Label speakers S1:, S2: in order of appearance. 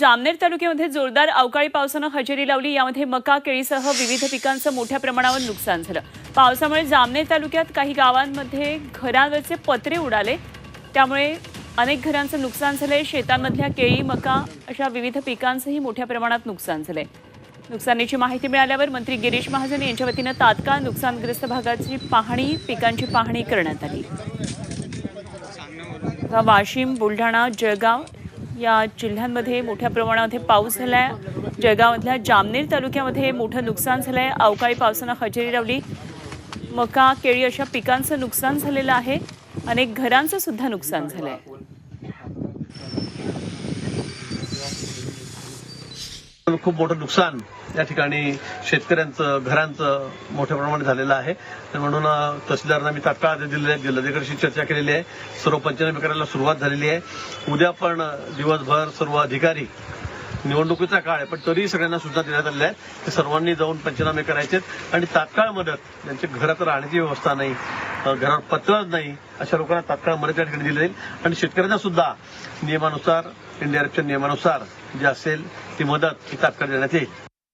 S1: जामनेर तालुक्यामध्ये जोरदार अवकाळी पावसानं हजेरी लावली। यामध्ये मका, केळीसह विविध पिकांचं मोठ्या प्रमाणावर नुकसान झालं। पावसामुळे जामनेर तालुक्यात काही गावांमध्ये घरांवरचे पत्रे उडाले, त्यामुळे अनेक घरांचं नुकसान झालंय। शेतांमधल्या केळी, मका अशा विविध पिकांचंही मोठ्या प्रमाणात नुकसान झालंय। नुकसानीची माहिती मिळाल्यावर मंत्री गिरीश महाजन यांच्या वतीनं तात्काळ नुकसानग्रस्त भागाची पिकांची पाहणी करण्यात आली। वाशिम, बुलढाणा, जळगाव या जिल्ह्यांमध्ये मोठ्या प्रमाणामध्ये पाऊस झालाय। जळगावमधल्या जामनेर तालुक्यामध्ये मोठं नुकसान झालंय। अवकाळी पावसानं हजेरी लावली। मका, केळी अशा पिकांचं नुकसान झालेलं आहे। अनेक घरांचं सुद्धा नुकसान झालंय।
S2: खूप मोठं नुकसान या ठिकाणी शेतकऱ्यांचं, घरांचं मोठ्या प्रमाणात झालेलं आहे। म्हणून तहसीलदारांना मी तात्काळ आदेश दिलेले आहेत। जिल्हाधिकाऱ्यांशी चर्चा केलेली आहे। सर्व पंचनामे करायला सुरुवात झालेली आहे। उद्या पण दिवसभर सर्व अधिकारी, निवडणुकीचा काळ आहे पण तरीही सगळ्यांना सूचना देण्यात आलेल्या आहेत की सर्वांनी जाऊन पंचनामे करायचे आणि तात्काळ मदत, ज्यांच्या घरात राहण्याची व्यवस्था नाही, घरावर पत्रच नाही, अशा लोकांना तात्काळ मदत या ठिकाणी दिली जाईल। आणि शेतकऱ्यांना सुद्धा नियमानुसार, एनडीआरएफच्या नियमानुसार जे असेल ती मदत ही तात्काळ देण्यात येईल।